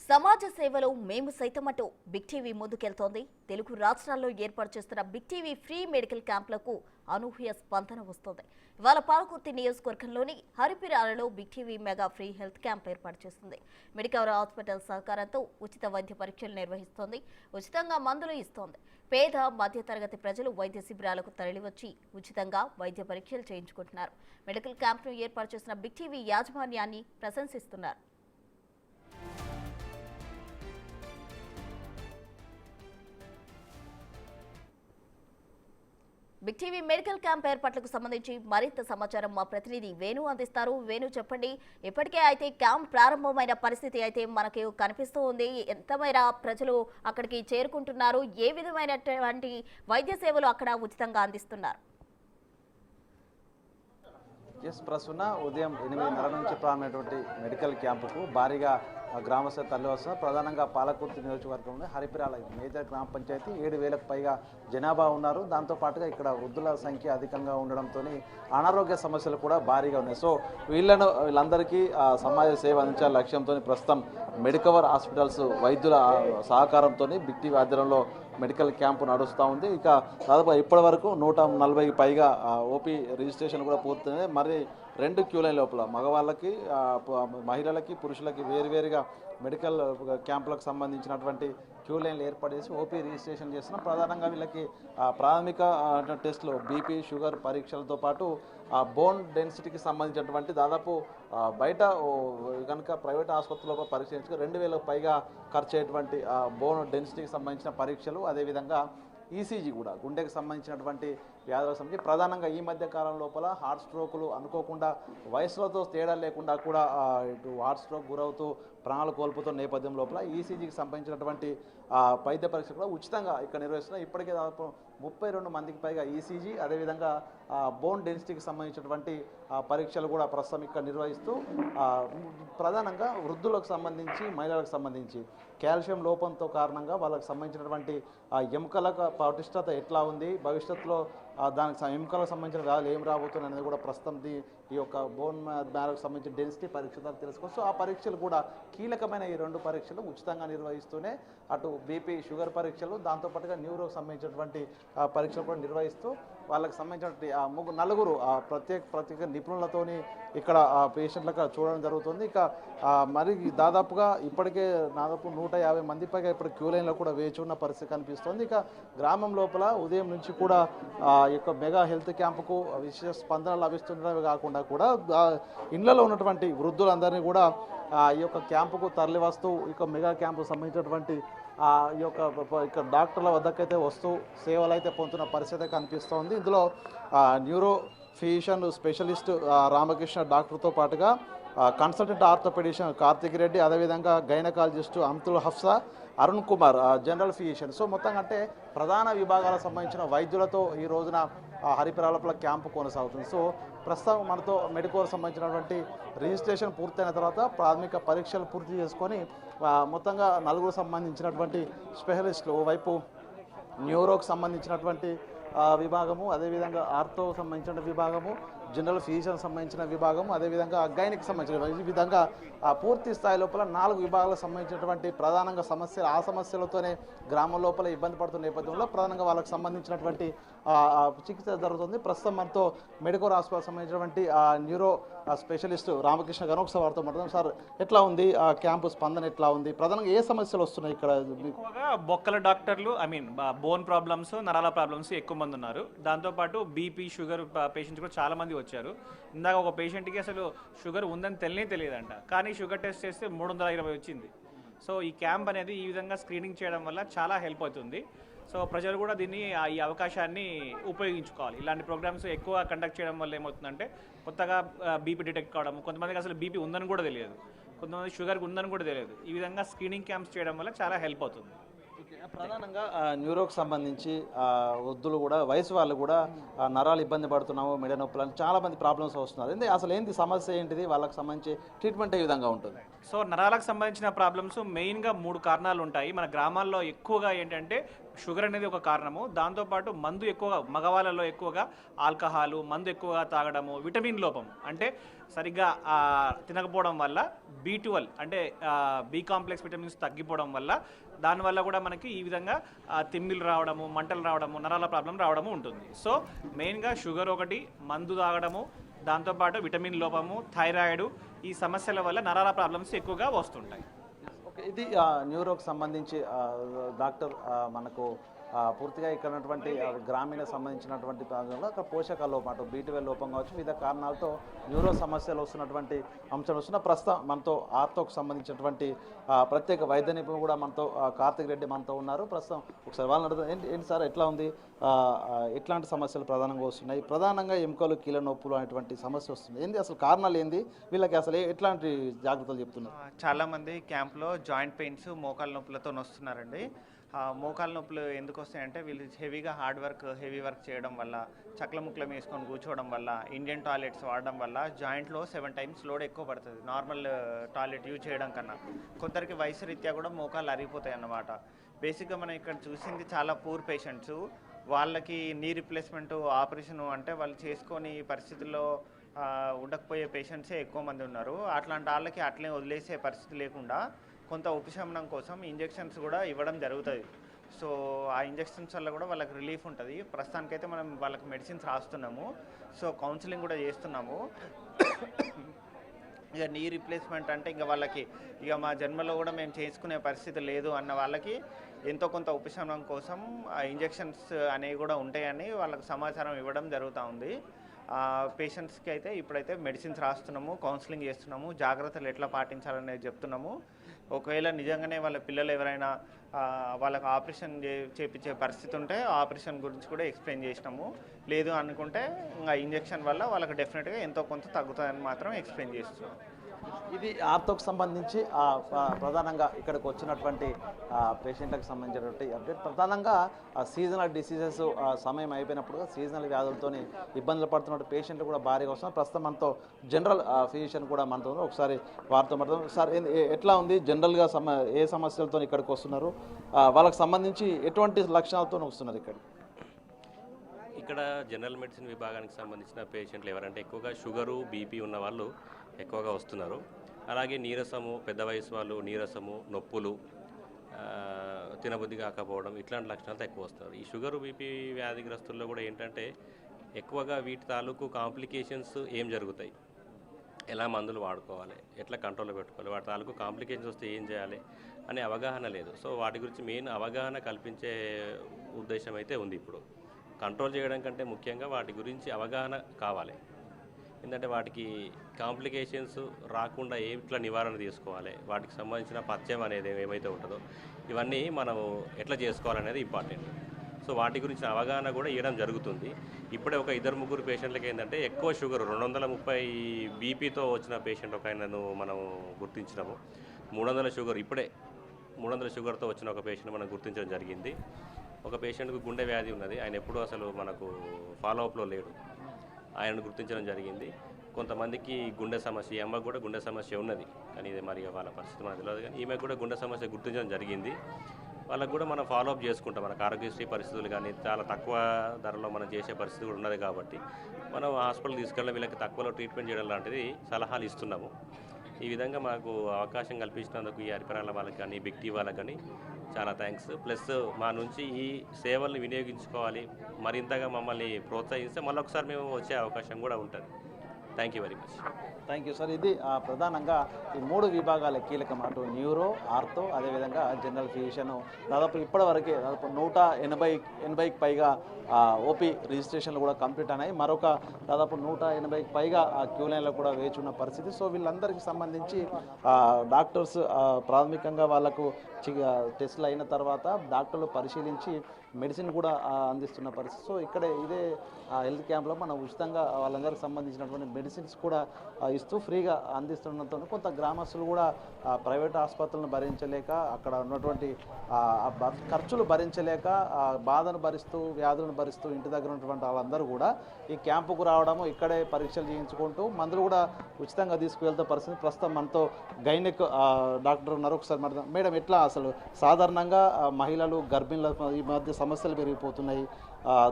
సమాజ సేవలో మేము సైతమంటూ బిగ్ టీవీ ముందుకెళ్తోంది. తెలుగు రాష్ట్రాల్లో ఏర్పాటు చేస్తున్న బిగ్ టీవీ ఫ్రీ మెడికల్ క్యాంపులకు అనూహ్య స్పందన వస్తోంది. ఇవాళ పాలకుర్తి నియోజకవర్గంలోని హరిపిరాలలో big TV mega free health camp ఏర్పాటు చేస్తుంది. మెడికవర్ హాస్పిటల్ సహకారంతో ఉచిత వైద్య పరీక్షలు నిర్వహిస్తోంది. ఉచితంగా మందులు ఇస్తోంది. పేద మధ్యతరగతి ప్రజలు వైద్య శిబిరాలకు తరలివచ్చి ఉచితంగా వైద్య పరీక్షలు చేయించుకుంటున్నారు. మెడికల్ క్యాంప్ను ఏర్పాటు చేసిన బిగ్ టీవీ యాజమాన్యాన్ని ప్రశంసిస్తున్నారు. బిగ్ టీవీ మెడికల్ క్యాంప్ ఏర్పాట్లకు సంబంధించి మరింత సమాచారం మా ప్రతినిధి వేణు అందిస్తారు. వేణు, చెప్పండి. ఇప్పటికే అయితే క్యాంప్ ప్రారంభమైన పరిస్థితి అయితే మనకి కనిపిస్తూ ఉంది. ఎంతమేర ప్రజలు అక్కడికి చేరుకుంటున్నారు? ఏ విధమైనటువంటి వైద్య సేవలు అక్కడ ఉచితంగా అందిస్తున్నారు? ప్రస్తుతం ఉదయం 8:30 నుంచి ప్రారంభమైనటువంటి మెడికల్ క్యాంపుకు భారీగా గ్రామస్తులు తరలివస్తున్నారు. ప్రధానంగా పాలకుర్తి నియోజకవర్గంలో హరిపిరాల మేజర్ గ్రామ పంచాయతీ 7,000కు పైగా జనాభా ఉన్నారు. దాంతోపాటుగా ఇక్కడ వృద్ధుల సంఖ్య అధికంగా ఉండడంతో అనారోగ్య సమస్యలు కూడా భారీగా ఉన్నాయి. సో వీళ్ళందరికీ సమాజ సేవ అందించాల లక్ష్యంతో ప్రస్తుతం మెడికవర్ హాస్పిటల్స్ వైద్యుల సహకారంతో బిగ్ టీవీ ఆధ్వర్యంలో మెడికల్ క్యాంపు నడుస్తూ ఉంది. ఇక దాదాపు ఇప్పటి వరకు 140కి పైగా ఓపీ రిజిస్ట్రేషన్ కూడా పూర్తయింది. మరి 2 క్యూ లైన్ లోపల మగవాళ్ళకి, మహిళలకి, పురుషులకి వేరువేరుగా మెడికల్ క్యాంపులకు సంబంధించినటువంటి క్యూ లైన్లు ఏర్పాటు చేసి ఓపీ రిజిస్ట్రేషన్ చేస్తున్నాం. ప్రధానంగా వీళ్ళకి ప్రాథమిక టెస్టులు బీపీ, షుగర్ పరీక్షలతో పాటు బోన్ డెన్సిటీకి సంబంధించినటువంటి దాదాపు బయట కనుక ప్రైవేట్ ఆసుపత్రుల్లో పరీక్షించుకు 2,000కు పైగా ఖర్చు అయ్యేటువంటి బోన్ డెన్సిటీకి సంబంధించిన పరీక్షలు, అదేవిధంగా ఈసీజీ కూడా గుండెకు సంబంధించినటువంటి వ్యాధులకు సంబంధించి ప్రధానంగా ఈ మధ్య కాలం లోపల హార్ట్ స్ట్రోకులు అనుకోకుండా వయసులతో తేడా లేకుండా కూడా ఇటు హార్ట్ స్ట్రోక్ గురవుతూ ప్రాణాలు కోల్పోతున్న నేపథ్యం లోపల ఈసీజీకి సంబంధించినటువంటి వైద్య పరీక్ష కూడా ఉచితంగా ఇక్కడ నిర్వహిస్తున్నాయి. ఇప్పటికే దాదాపు 32 మందికి పైగా ఈసీజీ, అదేవిధంగా బోన్ డెన్సిటీకి సంబంధించినటువంటి పరీక్షలు కూడా ప్రస్తుతం ఇక్కడ నిర్వహిస్తూ ప్రధానంగా వృద్ధులకు సంబంధించి, మహిళలకు సంబంధించి కాల్షియం లోపంతో కారణంగా వాళ్ళకి సంబంధించినటువంటి ఎముకల పటిష్టత ఎట్లా ఉంది, భవిష్యత్తులో దానికి ఎముకలకు సంబంధించిన వ్యాధులు ఏం రాబోతున్నాయి అనేది కూడా ప్రస్తుతం ఈ యొక్క బోన్ మ్యారోకి సంబంధించిన డెన్సిటీ పరీక్ష ద్వారా తెలుసుకోవచ్చు. ఆ పరీక్షలు కూడా కీలకమైన ఈ 2 పరీక్షలు ఉచితంగా నిర్వహిస్తూనే అటు బీపీ, షుగర్ పరీక్షలు, దాంతోపాటుగా న్యూరోకి సంబంధించినటువంటి పరీక్షలు కూడా నిర్వహిస్తూ వాళ్ళకి సంబంధించినటువంటి నలుగురు ప్రత్యేక నిపుణులతోని ఇక్కడ పేషెంట్లకు చూడడం జరుగుతుంది. ఇక మరి దాదాపుగా ఇప్పటికే 150 మంది పైగా ఇప్పుడు క్యూ లైన్లో కూడా వేచి ఉన్న పరిస్థితి కనిపిస్తుంది. ఇక గ్రామం లోపల ఉదయం నుంచి కూడా ఈ యొక్క మెగా హెల్త్ క్యాంపుకు విశేష స్పందన లభిస్తుండడమే కాకుండా కూడా ఇళ్లలో ఉన్నటువంటి వృద్ధులందరినీ కూడా ఈ యొక్క క్యాంపుకు తరలి వస్తూ ఇక మెగా క్యాంపుకు సంబంధించినటువంటి ఈ యొక్క ఇక్కడ డాక్టర్ల వద్దకైతే వస్తూ సేవలు అయితే పొందుతున్న పరిస్థితి కనిపిస్తోంది. ఇందులో న్యూరో ఫిజిషియన్ స్పెషలిస్ట్ రామకృష్ణ డాక్టర్తో పాటుగా కన్సల్టెంట్ ఆర్థోపెడిషియన్ కార్తిక్ రెడ్డి, అదేవిధంగా gynaecologist Amtul Hafsa, Arun Kumar general physician. So మొత్తంగా అంటే ప్రధాన విభాగాలకు సంబంధించిన వైద్యులతో ఈ రోజున హరిపిరాలపల క్యాంపు కొనసాగుతుంది. సో ప్రస్తుతం మనతో మెడికోర్ సంబంధించినటువంటి రిజిస్ట్రేషన్ పూర్తయిన తర్వాత ప్రాథమిక పరీక్షలు పూర్తి చేసుకొని మొత్తంగా 4 సంబంధించినటువంటి స్పెషలిస్టులు, ఓవైపు న్యూరోకి సంబంధించినటువంటి విభాగము, అదేవిధంగా ఆర్థోకు సంబంధించిన విభాగము, జనరల్ ఫిజిషియన్ సంబంధించిన విభాగము, అదేవిధంగా గైనిక్ సంబంధించిన ఈ విధంగా పూర్తి స్థాయి లోపల 4 విభాగాలకు సంబంధించినటువంటి ప్రధానంగా ఆ సమస్యలతోనే గ్రామం లోపల ఇబ్బంది పడుతున్న నేపథ్యంలో ప్రధానంగా వాళ్ళకి సంబంధించినటువంటి చికిత్స జరుగుతుంది. ప్రస్తుతం మనతో మెడికోర్ హాస్పిటల్ సంబంధించినటువంటి న్యూరో స్పెషలిస్ట్ రామకృష్ణ గారు ఒకసారి వారితో మాట్లాడదాం. సార్, ఎట్లా ఉంది క్యాంపు స్పందన, ఎట్లా ఉంది, ప్రధానంగా ఏ సమస్యలు వస్తున్నాయి ఇక్కడ? బొక్కల డాక్టర్లు, బోన్ ప్రాబ్లమ్స్, నరాల ప్రాబ్లమ్స్ ఎక్కువ మంది ఉన్నారు. దాంతోపాటు బీపీ, షుగర్ పేషెంట్స్ కూడా చాలా మంది వచ్చారు. ఇందాక ఒక పేషెంట్కి అసలు షుగర్ ఉందని తెలియదంట, కానీ షుగర్ టెస్ట్ చేస్తే 320 వచ్చింది. సో ఈ క్యాంప్ అనేది ఈ విధంగా స్క్రీనింగ్ చేయడం వల్ల చాలా హెల్ప్ అవుతుంది. సో ప్రజలు కూడా దీన్ని ఈ అవకాశాన్ని ఉపయోగించుకోవాలి. ఇలాంటి ప్రోగ్రామ్స్ ఎక్కువ కండక్ట్ చేయడం వల్ల ఏమవుతుందంటే కొత్తగా బీపీ డిటెక్ట్ కావడం, కొంతమందికి అసలు బీపీ ఉందని కూడా తెలియదు, కొంతమంది షుగర్ ఉందని కూడా తెలియదు. ఈ విధంగా స్క్రీనింగ్ క్యాంప్స్ చేయడం వల్ల చాలా హెల్ప్ అవుతుంది. ప్రధానంగా న్యూరోకి సంబంధించి వృద్ధులు కూడా, వయసు వాళ్ళు కూడా నరాలు ఇబ్బంది పడుతున్నాము, మెడ నొప్పులు, చాలా మంది ప్రాబ్లమ్స్ వస్తున్నారు. అసలు ఏంటి సమస్య, ఏంటిది, వాళ్ళకి సంబంధించి ట్రీట్మెంట్ ఏ విధంగా ఉంటుంది? సో నరాలకు సంబంధించిన ప్రాబ్లమ్స్ మెయిన్గా 3 కారణాలు ఉంటాయి. మన గ్రామాల్లో ఎక్కువగా ఏంటంటే షుగర్ అనేది ఒక కారణము, దాంతోపాటు మందు ఎక్కువగా మగవాళ్ళలో ఎక్కువగా ఆల్కహాలు, మందు ఎక్కువగా తాగడము, విటమిన్ లోపం అంటే సరిగ్గా తినకపోవడం వల్ల B12 అంటే బి కాంప్లెక్స్ విటమిన్స్ తగ్గిపోవడం వల్ల దానివల్ల కూడా మనకి ఈ విధంగా తిమ్మిలు రావడము, మంటలు రావడము, నరాల ప్రాబ్లం రావడము ఉంటుంది. సో మెయిన్గా షుగర్ ఒకటి, మందు తాగడము, దాంతోపాటు విటమిన్ లోపము, థైరాయిడ్, ఈ సమస్యల వల్ల నరాల ప్రాబ్లమ్స్ ఎక్కువగా వస్తుంటాయి. ఓకే, ఇది న్యూరోకి సంబంధించి డాక్టర్ మనకు పూర్తిగా ఇక్కడ ఉన్నటువంటి గ్రామీణ సంబంధించినటువంటి ప్రాంతంలో అక్కడ పోషకాల లోపం అటు B12 లోపం కావచ్చు, వివిధ కారణాలతో న్యూరో సమస్యలు వస్తున్నటువంటి అంశం వస్తున్న ప్రస్తుతం మనతో ఆర్తోకు సంబంధించినటువంటి ప్రత్యేక వైద్య నిపుణులు కూడా మనతో కార్తిక్ రెడ్డి మనతో ఉన్నారు. ప్రస్తుతం ఒకసారి వాళ్ళని అడుగుతాం, ఏంటి సార్ ఎట్లా ఉంది, ఎట్లాంటి సమస్యలు ప్రధానంగా వస్తున్నాయి, ప్రధానంగా ఎముకలు కీళ్ళ నొప్పులు అనేటువంటి సమస్య వస్తుంది, ఏంది అసలు కారణాలు ఏంది, వీళ్ళకి అసలు ఎట్లాంటి జాగ్రత్తలు చెప్తున్నారు? చాలామంది క్యాంప్లో జాయింట్ పెయిన్స్, మోకాళ్ళ నొప్పులతో వస్తున్నారండి. మోకాళ్ళ నొప్పులు ఎందుకు వస్తాయంటే వీళ్ళు హెవీగా హెవీ వర్క్ చేయడం వల్ల, చక్ల ముక్కలం వేసుకొని కూర్చోవడం వల్ల, ఇండియన్ టాయిలెట్స్ వాడడం వల్ల జాయింట్లో 7 times లోడ్ ఎక్కువ పడుతుంది నార్మల్ టాయిలెట్ యూజ్ చేయడం కన్నా. కొందరికి వయసు రీత్యా కూడా మోకాళ్ళు అరిగిపోతాయి అన్నమాట. బేసిక్గా మనం ఇక్కడ చూసింది చాలా పూర్ పేషెంట్స్, వాళ్ళకి నీ రీప్లేస్మెంట్ ఆపరేషన్ అంటే వాళ్ళు చేసుకొని పరిస్థితుల్లో ఉండకపోయే పేషెంట్సే ఎక్కువ మంది ఉన్నారు. అట్లాంటి వాళ్ళకి అట్లే వదిలేసే పరిస్థితి లేకుండా కొంత ఉపశమనం కోసం ఇంజెక్షన్స్ కూడా ఇవ్వడం జరుగుతుంది. సో ఆ ఇంజెక్షన్స్ వల్ల కూడా వాళ్ళకి రిలీఫ్ ఉంటుంది. ప్రస్తుతానికైతే మనం వాళ్ళకి మెడిసిన్స్ రాస్తున్నాము, సో కౌన్సిలింగ్ కూడా చేస్తున్నాము. ఇక నీ రీప్లేస్మెంట్ అంటే ఇక వాళ్ళకి ఇక మా జన్మలో కూడా మేము చేసుకునే పరిస్థితి లేదు అన్న వాళ్ళకి ఎంతో కొంత ఉపశమనం కోసం ఆ ఇంజెక్షన్స్ అనేవి కూడా ఉంటాయని వాళ్ళకి సమాచారం ఇవ్వడం జరుగుతూ ఉంది. పేషెంట్స్కి అయితే ఇప్పుడైతే మెడిసిన్స్ రాస్తున్నాము, కౌన్సిలింగ్ చేస్తున్నాము, జాగ్రత్తలు ఎట్లా పాటించాలనేది చెప్తున్నాము. ఒకవేళ నిజంగానే వాళ్ళ పిల్లలు ఎవరైనా వాళ్ళకి ఆపరేషన్ చేయించే పరిస్థితి ఉంటే ఆపరేషన్ గురించి కూడా ఎక్స్ప్లెయిన్ చేసినాము. లేదు అనుకుంటే ఇంకా ఇంజెక్షన్ వల్ల వాళ్ళకి డెఫినెట్గా ఎంతో కొంత తగ్గుతుందని మాత్రం ఎక్స్ప్లెయిన్ చేస్తున్నాం. ఇది ఆర్తోకు సంబంధించి ప్రధానంగా ఇక్కడికి వచ్చినటువంటి పేషెంట్లకు సంబంధించినటువంటి అప్డేట్. ప్రధానంగా సీజనల్ డిసీజెస్ సమయం అయిపోయినప్పుడు సీజనల్ వ్యాధులతో ఇబ్బందులు పడుతున్న పేషెంట్లు కూడా భారీగా వస్తున్నారు. ప్రస్తుతం మనతో జనరల్ ఫిజిషియన్ కూడా మనతో ఉన్నారు. ఒకసారి వారితో మాట్లాడుతాం. సార్, ఎట్లా ఉంది జనరల్గా ఏ సమస్యలతో ఇక్కడికి వస్తున్నారు, వాళ్ళకి సంబంధించి ఎటువంటి లక్షణాలతో వస్తున్నారు ఇక్కడ? ఇక్కడ జనరల్ మెడిసిన్ విభాగానికి సంబంధించిన పేషెంట్లు ఎవరంటే ఎక్కువగా షుగరు, బీపీ ఉన్న వాళ్ళు ఎక్కువగా వస్తున్నారు. అలాగే నీరసము, పెద్ద వయసు వాళ్ళు నీరసము, నొప్పులు, తినబుద్ధి కాకపోవడం, ఇట్లాంటి లక్షణాలతో ఎక్కువ వస్తున్నారు. ఈ షుగరు, బీపీ వ్యాధిగ్రస్తుల్లో కూడా ఏంటంటే ఎక్కువగా వీటి తాలూకు కాంప్లికేషన్స్ ఏం జరుగుతాయి, ఎలా మందులు వాడుకోవాలి, ఎట్లా కంట్రోల్లో పెట్టుకోవాలి, వాటి తాలూకు కాంప్లికేషన్స్ వస్తే ఏం చేయాలి అనే అవగాహన లేదు. సో వాటి గురించి మెయిన్ అవగాహన కల్పించే ఉద్దేశం అయితే ఉంది. ఇప్పుడు కంట్రోల్ చేయడం కంటే ముఖ్యంగా వాటి గురించి అవగాహన కావాలి. ఎందుకంటే వాటికి కాంప్లికేషన్స్ రాకుండా ఎట్లా నివారణ తీసుకోవాలి, వాటికి సంబంధించిన పథ్యం అనేది ఏమైతే ఉంటుందో ఇవన్నీ మనం ఎట్లా చేసుకోవాలనేది ఇంపార్టెంట్. సో వాటి గురించి అవగాహన కూడా ఇవ్వడం జరుగుతుంది. ఇప్పుడే ఒక 2-3 పేషెంట్లకి ఏంటంటే ఎక్కువ షుగర్ 230 బీపీతో వచ్చిన పేషెంట్ ఒక ఆయనను మనం గుర్తించినాము. 300 షుగర్, ఇప్పుడే 300 షుగర్తో వచ్చిన ఒక పేషెంట్ మనం గుర్తించడం జరిగింది. ఒక పేషెంట్కు గుండె వ్యాధి ఉన్నది, ఆయన ఎప్పుడూ అసలు మనకు ఫాలోఅప్లో లేడు, ఆయనను గుర్తించడం జరిగింది. కొంతమందికి గుండె సమస్య, ఈ అమ్మకు కూడా గుండె సమస్య ఉన్నది, కానీ ఇది మరి వాళ్ళ పరిస్థితి మనకు తెలియదు, కానీ ఈమెకు కూడా గుండె సమస్య గుర్తించడం జరిగింది. వాళ్ళకు కూడా మనం ఫాలోఅప్ చేసుకుంటాం. మనకు ఆరోగ్యశ్రీ పరిస్థితులు కానీ చాలా తక్కువ ధరలో మనం చేసే పరిస్థితి కూడా ఉన్నది కాబట్టి మనం హాస్పిటల్ తీసుకెళ్ళడం, వీళ్ళకి తక్కువలో ట్రీట్మెంట్ చేయడం లాంటిది సలహాలు ఇస్తున్నాము. ఈ విధంగా మాకు అవకాశం కల్పించినందుకు ఈ హరిపరాల వాళ్ళకి కానీ, బిగ్ టీ వాళ్ళకి కానీ చాలా థ్యాంక్స్. ప్లస్ మా నుంచి ఈ సేవల్ని వినియోగించుకోవాలి, మరింతగా మమ్మల్ని ప్రోత్సహిస్తే మళ్ళొకసారి మేము వచ్చే అవకాశం కూడా ఉంటుంది. Thank you very much. Thank you sir. ఇది ప్రధానంగా ఈ 3 విభాగాల కీలకం, అటు న్యూరో, ఆర్థో, అదేవిధంగా జనరల్ ఫిజిషియన్. దాదాపు ఇప్పటివరకే దాదాపు 180కి పైగా ఓపీ రిజిస్ట్రేషన్లు కూడా కంప్లీట్ అయినాయి. మరొక దాదాపు 180కి పైగా క్యూ లైన్లో కూడా వేచి ఉన్న పరిస్థితి. సో వీళ్ళందరికీ సంబంధించి డాక్టర్స్ ప్రాథమికంగా వాళ్ళకు టెస్టులు అయిన తర్వాత డాక్టర్లు పరిశీలించి మెడిసిన్ కూడా అందిస్తున్న పరిస్థితి. సో ఇక్కడ ఇదే హెల్త్ క్యాంప్లో మనం ఉచితంగా వాళ్ళందరికీ సంబంధించినటువంటి మెడిసిన్ మెడిసిన్స్ కూడా ఇస్తూ ఫ్రీగా అందిస్తుండడంతో కొంత గ్రామస్తులు కూడా ప్రైవేట్ ఆసుపత్రులను భరించలేక అక్కడ ఉన్నటువంటి ఖర్చులు భరించలేక బాధను భరిస్తూ వ్యాధులను భరిస్తూ ఇంటి దగ్గర ఉన్నటువంటి వాళ్ళందరూ కూడా ఈ క్యాంపుకు రావడము, ఇక్కడే పరీక్షలు చేయించుకుంటూ మందులు కూడా ఉచితంగా తీసుకువెళ్తే పరిస్థితి. ప్రస్తుతం మనతో గైనిక్ డాక్టర్ ఉన్నారు. ఒకసారి మేడం, ఎట్లా అసలు సాధారణంగా మహిళలు గర్భిణుల ఈ మధ్య సమస్యలు పెరిగిపోతున్నాయి,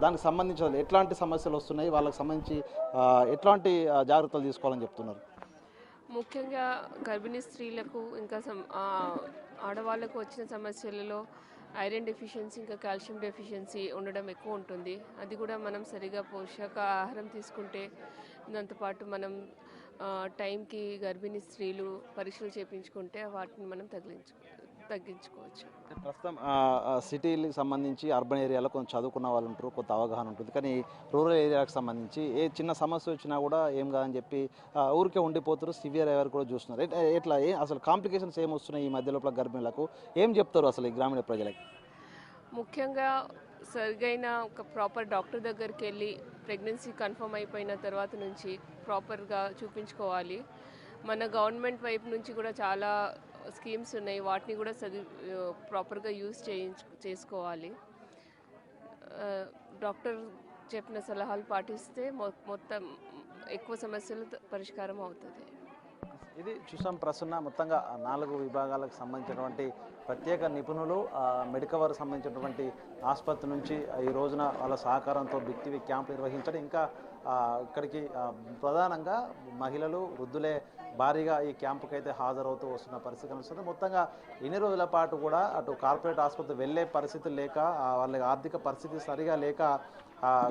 దానికి సంబంధించి ఎట్లాంటి సమస్యలు వస్తున్నాయి, వాళ్ళకి సంబంధించి ఎట్లాంటి జాగ్రత్తలు తీసుకోవాలని చెప్తున్నారు? ముఖ్యంగా గర్భిణీ స్త్రీలకు ఇంకా ఆడవాళ్ళకు వచ్చిన సమస్యలలో ఐరన్ డెఫిషియన్సీ ఇంకా కాల్షియం డెఫిషియన్సీ ఉండడం ఎక్కువ ఉంటుంది. అది కూడా మనం సరిగా పోషకాహారం తీసుకుంటే, దాంతోపాటు మనం టైంకి గర్భిణీ స్త్రీలు పరీక్షలు చేయించుకుంటే వాటిని మనం తగ్గించుకోవచ్చు. ప్రస్తుతం సిటీలకు సంబంధించి అర్బన్ ఏరియాలో కొంచెం చదువుకున్న వాళ్ళు ఉంటారు, కొంత అవగాహన ఉంటుంది. కానీ రూరల్ ఏరియాలకు సంబంధించి ఏ చిన్న సమస్య వచ్చినా కూడా ఏం కాదని చెప్పి ఊరికే ఉండిపోతారు. సివియర్ ఎవరు కూడా చూస్తున్నారు. ఎట్లా అసలు కాంప్లికేషన్స్ ఏమి వస్తున్నాయి ఈ మధ్య లోపల గర్భిణులకు? ఏం చెప్తారు అసలు ఈ గ్రామీణ ప్రజలకి? ముఖ్యంగా సరిగైన ఒక ప్రాపర్ డాక్టర్ దగ్గరికి వెళ్ళి ప్రెగ్నెన్సీ కన్ఫర్మ్ అయిపోయిన తర్వాత నుంచి ప్రాపర్గా చూపించుకోవాలి. మన గవర్నమెంట్ వైపు నుంచి కూడా చాలా స్కీమ్స్ ఉన్నాయి, వాటిని కూడా ప్రాపర్గా యూజ్ చేసుకోవాలి. డాక్టర్ చెప్పిన సలహాలు పాటిస్తే మొత్తం ఎక్కువ సమస్యలు పరిష్కారం అవుతుంది. ఇది చూసాం ప్రసన్న. మొత్తంగా 4 విభాగాలకు సంబంధించినటువంటి ప్రత్యేక నిపుణులు మెడికవర్ సంబంధించినటువంటి ఆసుపత్రి నుంచి ఈ రోజున వాళ్ళ సహకారంతో బిగ్ టీవీ క్యాంప్ నిర్వహించడం, ఇంకా ఇక్కడికి ప్రధానంగా మహిళలు, వృద్ధులే భారీగా ఈ క్యాంపుకి అయితే హాజరవుతూ వస్తున్న పరిస్థితి కనిపిస్తుంది. మొత్తంగా ఇన్ని రోజుల పాటు కూడా అటు కార్పొరేట్ ఆసుపత్రి వెళ్ళే పరిస్థితి లేక, వాళ్ళ ఆర్థిక పరిస్థితి సరిగా లేక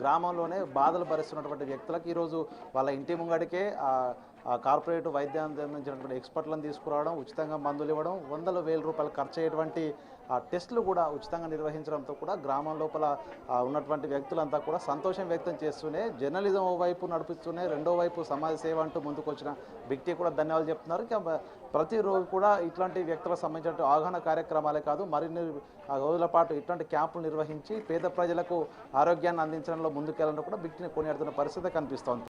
గ్రామంలోనే బాధలు భరిస్తున్నటువంటి వ్యక్తులకు ఈరోజు వాళ్ళ ఇంటి ముంగడికే కార్పొరేట్ వైద్యానికి సంబంధించినటువంటి ఎక్స్పర్ట్లను తీసుకురావడం, ఉచితంగా మందులు ఇవ్వడం, వందల వేల రూపాయలు ఖర్చు అయ్యేటువంటి టెస్టులు కూడా ఉచితంగా నిర్వహించడంతో కూడా గ్రామం లోపల ఉన్నటువంటి వ్యక్తులంతా కూడా సంతోషం వ్యక్తం చేస్తూనే జర్నలిజం వైపు నడిపిస్తూనే రెండో వైపు సమాజ సేవ అంటూ ముందుకు వచ్చిన బిగ్ టీ కూడా ధన్యవాదాలు చెప్తున్నారు. ప్రతిరోజు కూడా ఇట్లాంటి వ్యక్తులకు సంబంధించిన అవగాహన కార్యక్రమాలే కాదు, మరిన్ని రోజుల పాటు ఇట్లాంటి క్యాంపులు నిర్వహించి పేద ప్రజలకు ఆరోగ్యాన్ని అందించడంలో ముందుకెళ్లడం కూడా బిగ్ టీని కొనియాడుతున్న పరిస్థితి కనిపిస్తోంది.